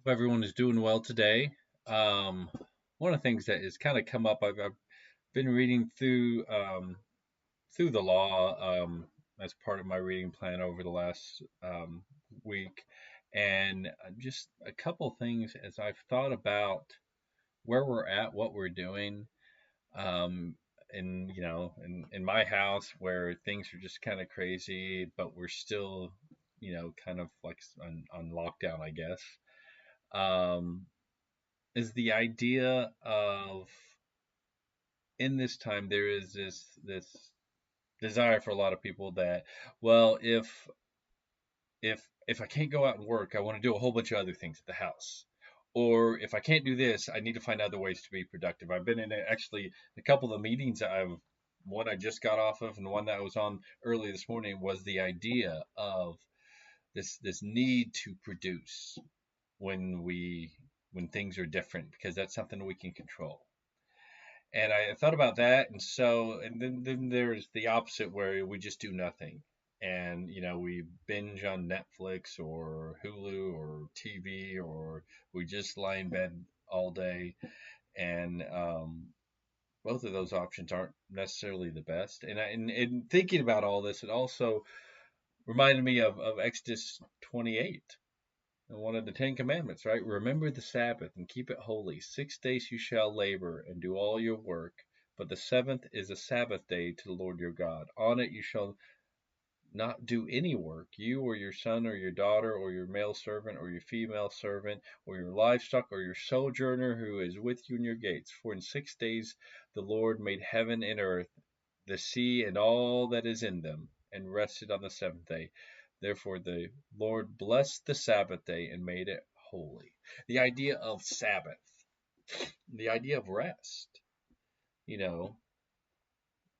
Everyone is doing well today. Um, One of the things that has kind of come up, I've been reading through the law as part of my reading plan over the last week, and just a couple things as I've thought about where we're at, what we're doing, um, in my house where things are just kind of crazy, but we're still, kind of like on lockdown, I guess. Um, is the idea of in this time there is this desire for a lot of people that, well, if I can't go out and work, I want to do a whole bunch of other things at the house. Or if I can't do this, I need to find other ways to be productive. I've been in actually a couple of meetings. One I just got off of, and one that I was on early this morning was the idea of this need to produce when we when things are different, because that's something we can control. And I thought about that, and then there's the opposite where we just do nothing, and we binge on Netflix or Hulu or TV, or we just lie in bed all day, and both of those options aren't necessarily the best. And thinking about all this, it also reminded me of Exodus 28. And one of the Ten Commandments, right? Remember the Sabbath and keep it holy. 6 days you shall labor and do all your work, but the seventh is a Sabbath day to the Lord your God. On it you shall not do any work, you or your son or your daughter or your male servant or your female servant or your livestock or your sojourner who is with you in your gates. For in 6 days the Lord made heaven and earth, the sea and all that is in them, and rested on the seventh day. Therefore the Lord blessed the Sabbath day and made it holy. The idea of Sabbath, the idea of rest, you know,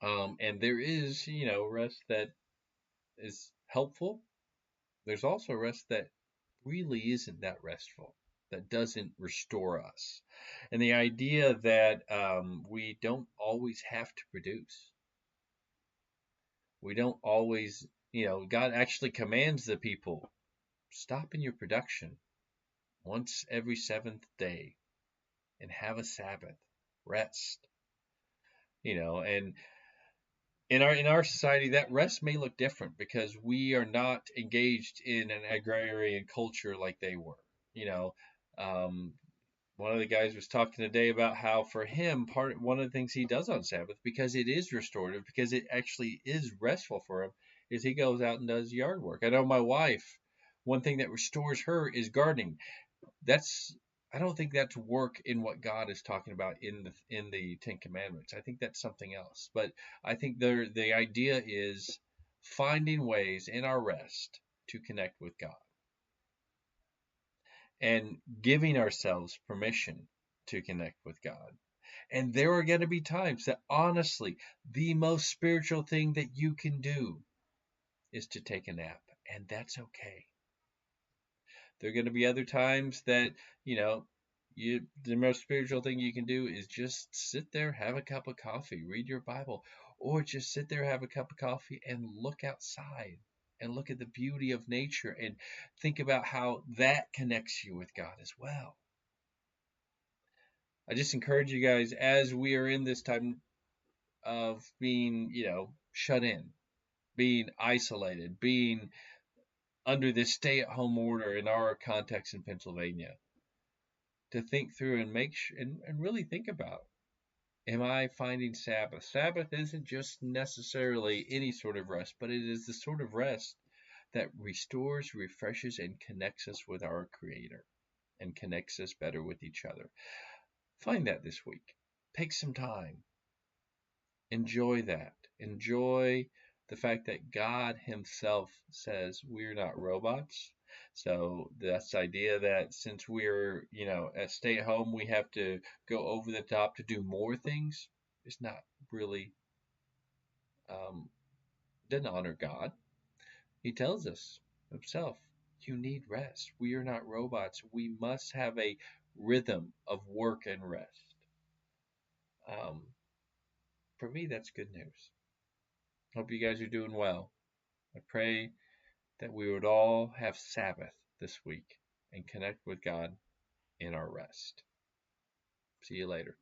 and there is, rest that is helpful. There's also rest that really isn't that restful, that doesn't restore us. And the idea that we don't always have to produce. We don't always, God actually commands the people, stop in your production once every seventh day and have a Sabbath, rest, and in our society that rest may look different because we are not engaged in an agrarian culture like they were. You know, um, One of the guys was talking today about how for him one of the things he does on Sabbath, because it is restorative, because it actually is restful for him, is he goes out and does yard work. I know my wife, one thing that restores her is gardening. That's I don't think that's work in what God is talking about in the Ten Commandments. I think that's something else. But I think the idea is finding ways in our rest to connect with God and giving ourselves permission to connect with God. And there are going to be times that honestly, the most spiritual thing that you can do is to take a nap, and that's okay. There are going to be other times that, the most spiritual thing you can do is just sit there, have a cup of coffee, read your Bible, or just sit there, have a cup of coffee, and look outside and look at the beauty of nature and think about how that connects you with God as well. I just encourage you guys, as we are in this time of being, shut in, being isolated, being under this stay at home order in our context in Pennsylvania, to think through and and really think about, am I finding Sabbath? Sabbath isn't just necessarily any sort of rest, but it is the sort of rest that restores, refreshes, and connects us with our Creator and connects us better with each other. Find that this week. Take some time. Enjoy that. Enjoy the fact that God Himself says we're not robots. So that's the idea that since we're, at stay at home, we have to go over the top to do more things. It's not really, um, doesn't honor God. He tells us Himself, you need rest. We are not robots. We must have a rhythm of work and rest. Um, for me, that's good news. Hope you guys are doing well. I pray that we would all have Sabbath this week and connect with God in our rest. See you later.